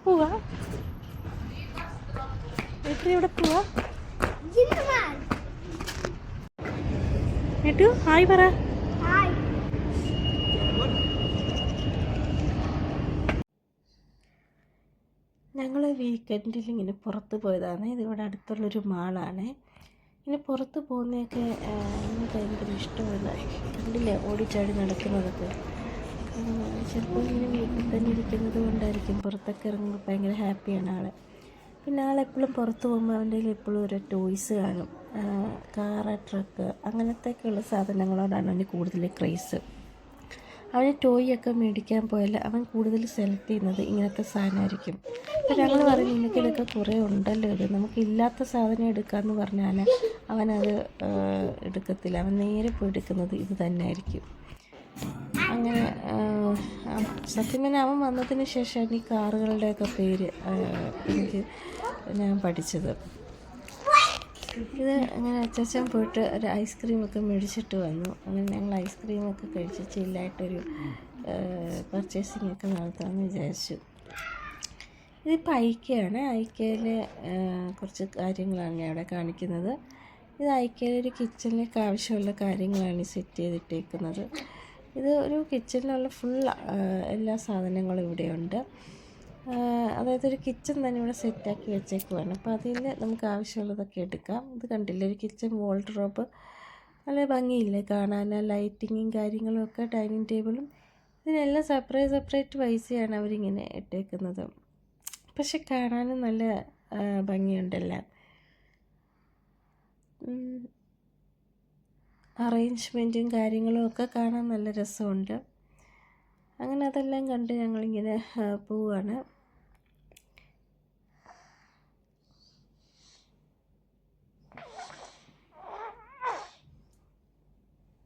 പോവാ? എവിടെ പോവാ? ഏറ്റു ഹായ് പറ. ഞങ്ങൾ വീക്കെൻഡിൽ ഇങ്ങനെ പുറത്ത് പോയതാണ്. ഇതിവിടെ അടുത്തുള്ളൊരു മാളാണ്. ഇങ്ങനെ പുറത്ത് പോകുന്നതൊക്കെ എനിക്ക് ഭയങ്കര ഇഷ്ടമാണ്. കണ്ടില്ലേ ഓടിച്ചാടി നടക്കുന്നതൊക്കെ. ചിലപ്പോൾ ഇങ്ങനെ വീട്ടിൽ തന്നെ ഇരിക്കുന്നത് കൊണ്ടായിരിക്കും പുറത്തൊക്കെ ഇറങ്ങുമ്പോൾ ഭയങ്കര ഹാപ്പിയാണ് ആൾ. പിന്നെ ആളെപ്പോഴും പുറത്ത് പോകുമ്പോൾ അവൻ്റെ കയ്യിൽ എപ്പോഴും ഓരോ ടോയ്സ് കാണും. കാറ്, ട്രക്ക് അങ്ങനത്തെയൊക്കെയുള്ള സാധനങ്ങളോടാണ് അവന് കൂടുതൽ ക്രേസ്. അവന് ടോയൊക്കെ മേടിക്കാൻ പോയാൽ അവൻ കൂടുതൽ സെലക്ട് ചെയ്യുന്നത് ഇങ്ങനത്തെ സാധനമായിരിക്കും. അപ്പോൾ ഞങ്ങൾ പറയും നിനക്കിതൊക്കെ കുറേ ഉണ്ടല്ലോ, ഇത് നമുക്കില്ലാത്ത സാധനം എടുക്കാമെന്ന് പറഞ്ഞാൽ അവനത് എടുക്കത്തില്ല. അവൻ നേരെ പോയി എടുക്കുന്നത് ഇത് തന്നെ ആയിരിക്കും. അങ്ങനെ സത്യം പറഞ്ഞാൽ അവൻ വന്നതിന് ശേഷമാണ് ഈ കാറുകളുടെയൊക്കെ പേര് ഞാൻ പഠിച്ചത്. ഇത് അങ്ങനെ അച്ചാച്ചൻ പോയിട്ട് ഒരു ഐസ്ക്രീമൊക്കെ മേടിച്ചിട്ട് വന്നു. അങ്ങനെ ഞങ്ങൾ ഐസ്ക്രീമൊക്കെ കഴിച്ച് ചില്ലായിട്ടൊരു പർച്ചേസിങ് ഒക്കെ നടത്താമെന്ന് വിചാരിച്ചു. ഇതിപ്പോൾ ഐക്യയാണ്. ഐക്യയിൽ കുറച്ച് കാര്യങ്ങളാണ് ഞാൻ അവിടെ കാണിക്കുന്നത്. ഇത് ഐക്യയിലൊരു കിച്ചണിലേക്ക് ആവശ്യമുള്ള കാര്യങ്ങളാണ് സെറ്റ് ചെയ്തിട്ടേക്കുന്നത്. ഇത് ഒരു കിച്ചണിലുള്ള ഫുൾ എല്ലാ സാധനങ്ങളും ഇവിടെയുണ്ട്. അതായത് ഒരു കിച്ചൺ തന്നെ ഇവിടെ സെറ്റാക്കി വെച്ചേക്കുവാണ്. അപ്പോൾ അതിൽ നമുക്ക് ആവശ്യമുള്ളതൊക്കെ എടുക്കാം. ഇത് കണ്ടില്ലേ, ഒരു കിച്ചൺ വാൾഡ്രോബ് നല്ല ഭംഗിയില്ലേ കാണാൻ. ലൈറ്റിങ്ങും കാര്യങ്ങളും ഒക്കെ, ഡൈനിങ് ടേബിളും ഇതിനെല്ലാം സെപ്പറേറ്റ് പൈസയാണ് അവരിങ്ങനെ ഇട്ടേക്കുന്നത്. പക്ഷെ കാണാനും നല്ല ഭംഗിയുണ്ടെല്ലാം. അറേഞ്ച്മെൻറ്റും കാര്യങ്ങളും ഒക്കെ കാണാൻ നല്ല രസമുണ്ട്. അങ്ങനെ അതെല്ലാം കണ്ട് ഞങ്ങളിങ്ങനെ പോവുകയാണ്.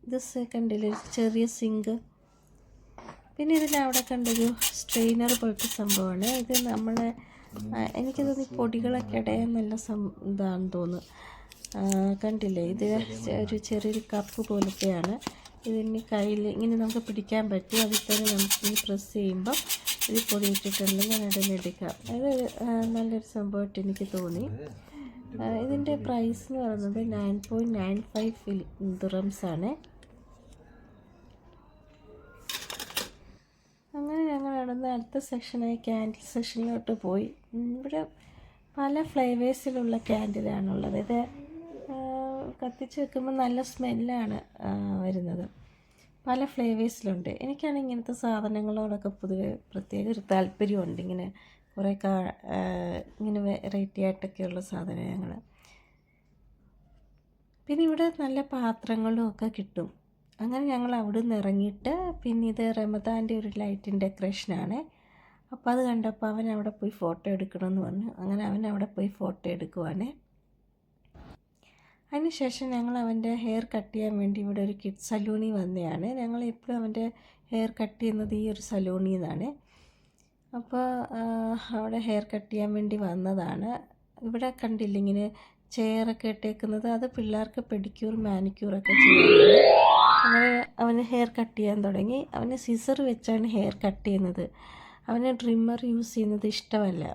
ഇത് കണ്ടില്ലേ, ചെറിയ സിങ്ക്. പിന്നെ ഇതിനവിടെ കണ്ടൊരു സ്ട്രെയിനർ പോലത്തെ സംഭവമാണ്. ഇത് നമ്മളെ എനിക്ക് തോന്നി പൊടികളൊക്കെ ഇടയാൻ നല്ല ഇതാണെന്ന് തോന്നുന്നു. കണ്ടില്ലേ, ഇത് ഒരു ചെറിയൊരു കപ്പ് പോലത്തെയാണ്. ഇതിന് കയ്യിൽ ഇങ്ങനെ നമുക്ക് പിടിക്കാൻ പറ്റും. അതിൽ തന്നെ നമുക്ക് പ്രസ് ചെയ്യുമ്പം ഇത് പൊടിയിട്ടിട്ടുണ്ടെങ്കിൽ അതിനെ എടുക്കാം. അത് നല്ലൊരു സംഭവമായിട്ട് എനിക്ക് തോന്നി. ഇതിൻ്റെ പ്രൈസ് എന്ന് പറയുന്നത് 9.95 ദിർഹംസാണ്. അങ്ങനെ ഞങ്ങൾ നടന്ന് അടുത്ത സെക്ഷനായി ക്യാൻഡിൽ സെക്ഷനിലോട്ട് പോയി. ഇവിടെ പല ഫ്ലേവേഴ്സിലുള്ള ക്യാൻഡിലാണുള്ളത്. ഇത് കത്തിച്ച് വെക്കുമ്പോൾ നല്ല സ്മെല്ലാണ് വരുന്നത്. പല ഫ്ലേവേഴ്സിലുണ്ട്. എനിക്കാണെങ്കിൽ ഇങ്ങനത്തെ സാധനങ്ങളോടൊക്കെ പൊതുവെ പ്രത്യേക ഒരു താല്പര്യമുണ്ട്. ഇങ്ങനെ കുറേ ഇങ്ങനെ വെറൈറ്റി ആയിട്ടൊക്കെയുള്ള സാധനങ്ങൾ. പിന്നെ ഇവിടെ നല്ല പാത്രങ്ങളും ഒക്കെ കിട്ടും. അങ്ങനെ ഞങ്ങൾ അവിടെ നിന്ന് ഇറങ്ങിയിട്ട് പിന്നെ ഇത് റമദാൻ്റെ ഒരു ലൈറ്റിൻ്റെ ഡെക്കറേഷനാണ്. അപ്പോൾ അത് കണ്ടപ്പോൾ അവൻ അവിടെ പോയി ഫോട്ടോ എടുക്കണമെന്ന് പറഞ്ഞു. അങ്ങനെ അവൻ അവിടെ പോയി ഫോട്ടോ എടുക്കുവാണ്. അതിനുശേഷം ഞങ്ങൾ അവൻ്റെ ഹെയർ കട്ട് ചെയ്യാൻ വേണ്ടി ഇവിടെ ഒരു കിഡ്സ് സലൂണിൽ വന്നതാണ്. ഞങ്ങൾ എപ്പോഴും അവൻ്റെ ഹെയർ കട്ട് ചെയ്യുന്നത് ഈ ഒരു സലൂണിൽ നിന്നാണ്. അപ്പോൾ അവിടെ ഹെയർ കട്ട് ചെയ്യാൻ വേണ്ടി വന്നതാണ്. ഇവിടെ കണ്ടില്ല ഇങ്ങനെ ചെയറൊക്കെ ഇട്ടേക്കുന്നത്, അത് പിള്ളേർക്ക് പെഡിക്യൂർ മാനിക്യൂറൊക്കെ ചെയ്യുന്നത്. അങ്ങനെ അവന് ഹെയർ കട്ട് ചെയ്യാൻ തുടങ്ങി. അവന് സിസർ വെച്ചാണ് ഹെയർ കട്ട് ചെയ്യുന്നത്. അവന് ട്രിമ്മർ യൂസ് ചെയ്യുന്നത് ഇഷ്ടമല്ല.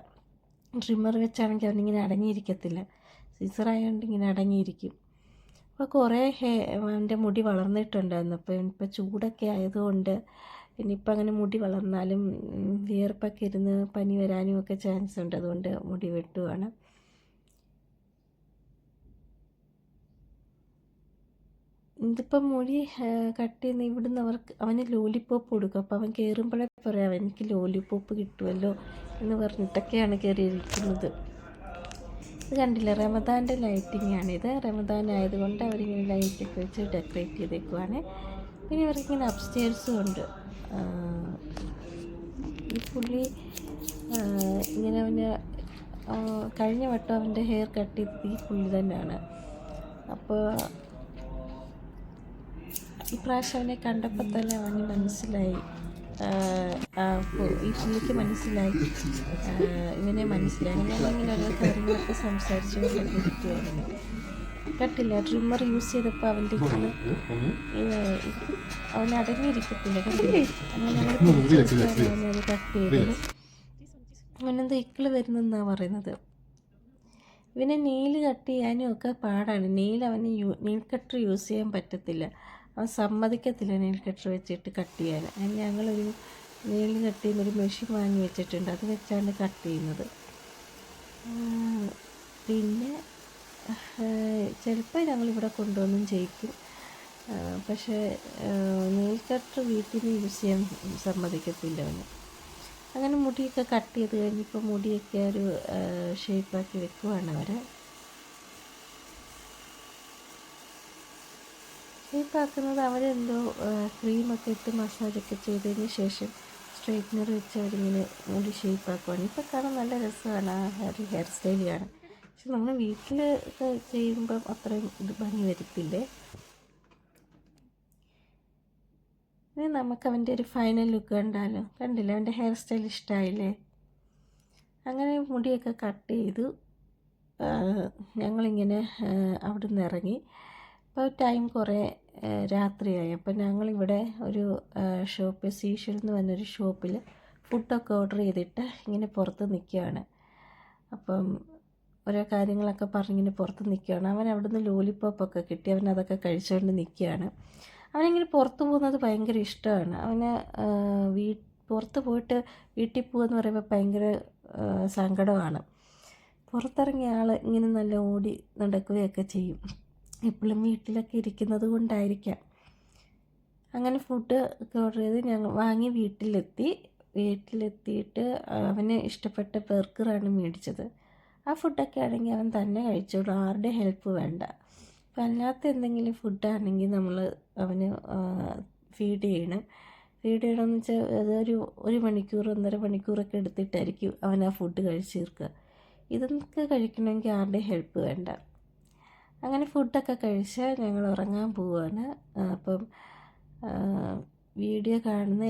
ട്രിമ്മർ വെച്ചാണെങ്കിൽ അവനിങ്ങനെ അടങ്ങിയിരിക്കത്തില്ല. സിസറായതുകൊണ്ട് ഇങ്ങനെ അടങ്ങിയിരിക്കും. അപ്പോൾ കുറേ അവൻ്റെ മുടി വളർന്നിട്ടുണ്ടായിരുന്നു. അപ്പോൾ ഇപ്പോൾ ചൂടൊക്കെ ആയതുകൊണ്ട് ഇനിയിപ്പോൾ അങ്ങനെ മുടി വളർന്നാലും വിയർപ്പൊക്കെ ഇരുന്ന് പനി വരാനും ഒക്കെ ചാൻസ് ഉണ്ട്. അതുകൊണ്ട് മുടി വെട്ടുവാണ്. ഇതിപ്പം മുടി കട്ട് ചെയ്യുന്ന ഇവിടുന്ന് അവന് ലോലിപ്പോപ്പ് കൊടുക്കും. അപ്പോൾ അവൻ കയറുമ്പോഴേ പറയാം എനിക്ക് ലോലിപ്പോപ്പ് കിട്ടുമല്ലോ എന്ന് പറഞ്ഞിട്ടൊക്കെയാണ് കയറിയിരിക്കുന്നത്. ഇത് കണ്ടില്ല, റമദാൻ്റെ ലൈറ്റിങ്ങാണിത്. റമദാൻ ആയതുകൊണ്ട് അവരിങ്ങനെ ലൈറ്റൊക്കെ വെച്ച് ഡെക്കറേറ്റ് ചെയ്തേക്കുവാണ്. പിന്നെ ഇവർക്കിങ്ങനെ അപ്സ്റ്റേഴ്സും ഉണ്ട്. ഈ പുള്ളി ഇങ്ങനെ അവന് കഴിഞ്ഞ വട്ടം അവൻ്റെ ഹെയർ കട്ട് ചെയ്തത് ഈ പുള്ളി തന്നെയാണ്. അപ്പോൾ ഇപ്രാവശ്യം അവനെ കണ്ടപ്പോൾ തന്നെ അവന് മനസ്സിലായി, ഈ പുള്ളിക്ക് മനസ്സിലായി, ഇവനെ മനസ്സിലായി. ഞാനിങ്ങനെ ഓരോ കാര്യങ്ങളൊക്കെ സംസാരിച്ചു കൊണ്ടിരിക്കുകയായിരുന്നു. കട്ടില്ല, ട്രിമ്മർ യൂസ് ചെയ്തപ്പോൾ അവൻ്റെ അവൻ അടങ്ങിയിരിക്കത്തില്ല. കണ്ടില്ലേ, അങ്ങനെ അവനത് കട്ട് ചെയ്തത്. അവനെന്തോ ഇക്കിൾ വരുന്നെന്നാണ് പറയുന്നത്. ഇവനെ നെയിൽ കട്ട് ചെയ്യാനും ഒക്കെ പാടാണ്. അവന് നെയിൽ കട്ടർ യൂസ് ചെയ്യാൻ പറ്റത്തില്ല. അവൻ സമ്മതിക്കത്തില്ല നെയിൽ കട്ടർ വെച്ചിട്ട് കട്ട് ചെയ്യാൻ. അതിന് ഞങ്ങളൊരു നെയിൽ കട്ട് ചെയ്യുന്നൊരു മെഷീൻ വാങ്ങി വെച്ചിട്ടുണ്ട്. അത് വെച്ചാണ് കട്ട് ചെയ്യുന്നത്. പിന്നെ ചിലപ്പോൾ ഞങ്ങളിവിടെ കൊണ്ടുവന്നും ചെയ്യിക്കും. പക്ഷേ നെയിൽ കട്ടർ വീട്ടിൽ നിന്ന് യൂസ് ചെയ്യാൻ സമ്മതിക്കത്തില്ല അവന്. അങ്ങനെ മുടിയൊക്കെ കട്ട് ചെയ്ത് കഴിഞ്ഞപ്പോൾ മുടിയൊക്കെ ഒരു ഷേപ്പാക്കി വെക്കുവാണ് അവർ. ഷേപ്പാക്കുന്നത് അവരെന്തോ ക്രീമൊക്കെ ഇട്ട് മസാജൊക്കെ ചെയ്തതിന് ശേഷം സ്ട്രൈറ്റ്നർ വെച്ച് അവരിങ്ങനെ മുടി ഷേപ്പാക്കുവാണ്. ഇപ്പം കാണാൻ നല്ല രസമാണ്, ആ ഹെയർ സ്റ്റൈൽ കാണാൻ. പക്ഷെ നമ്മൾ വീട്ടിൽ ചെയ്യുമ്പം അത്രയും ഇത് ഭംഗി വരത്തില്ലേ. ഇനി നമുക്ക് അവൻ്റെ ഒരു ഫൈനൽ ലുക്ക് കണ്ടാലോ? കണ്ടില്ല, അവൻ്റെ ഹെയർ സ്റ്റൈൽ ഇഷ്ടമായില്ലേ? അങ്ങനെ മുടിയൊക്കെ കട്ട് ചെയ്തു ഞങ്ങളിങ്ങനെ അവിടെ നിന്ന് ഇറങ്ങി. അപ്പോൾ ടൈം കുറേ രാത്രിയായി. അപ്പോൾ ഞങ്ങളിവിടെ ഒരു ഷോപ്പ്, സീഷൽ എന്ന് പറഞ്ഞൊരു ഷോപ്പിൽ ഫുഡൊക്കെ ഓർഡർ ചെയ്തിട്ട് ഇങ്ങനെ പുറത്ത് നിൽക്കുകയാണ്. അപ്പം ഓരോ കാര്യങ്ങളൊക്കെ പറഞ്ഞിങ്ങനെ പുറത്ത് നിൽക്കുകയാണ്. അവൻ അവിടുന്ന് ലോലിപ്പോപ്പൊക്കെ കിട്ടി, അവൻ അതൊക്കെ കഴിച്ചുകൊണ്ട് നിൽക്കുകയാണ്. അവനിങ്ങനെ പുറത്ത് പോകുന്നത് ഭയങ്കര ഇഷ്ടമാണ്. അവന് പുറത്ത് പോയിട്ട് വീട്ടിൽ പോകുമെന്ന് പറയുമ്പോൾ ഭയങ്കര സങ്കടമാണ്. പുറത്തിറങ്ങിയ ആൾ ഇങ്ങനെ നല്ല ഓടി നടക്കുകയൊക്കെ ചെയ്യും. എപ്പോഴും വീട്ടിലൊക്കെ ഇരിക്കുന്നത് കൊണ്ടായിരിക്കാം. അങ്ങനെ ഫുഡ് ഒക്കെ ഓർഡർ ചെയ്ത് ഞങ്ങൾ വാങ്ങി വീട്ടിലെത്തിയിട്ട് അവന് ഇഷ്ടപ്പെട്ട ബർഗറാണ് മേടിച്ചത്. ആ ഫുഡൊക്കെ ആണെങ്കിൽ അവൻ തന്നെ കഴിച്ചോളൂ, ആരുടെ ഹെൽപ്പ് വേണ്ട. അപ്പം അല്ലാത്ത എന്തെങ്കിലും ഫുഡാണെങ്കിൽ നമ്മൾ അവന് ഫീഡ് ചെയ്യണമെന്ന് വെച്ചാൽ അതൊരു 1 മണിക്കൂർ 1.5 മണിക്കൂറൊക്കെ എടുത്തിട്ടായിരിക്കും അവൻ ആ ഫുഡ് കഴിച്ച് തീർക്കുക. ഇതൊക്കെ കഴിക്കണമെങ്കിൽ ആരുടെ ഹെൽപ്പ് വേണ്ട. അങ്ങനെ ഫുഡൊക്കെ കഴിച്ച് ഞങ്ങൾ ഉറങ്ങാൻ പോവുകയാണ്. അപ്പം വീഡിയോ കാണുന്ന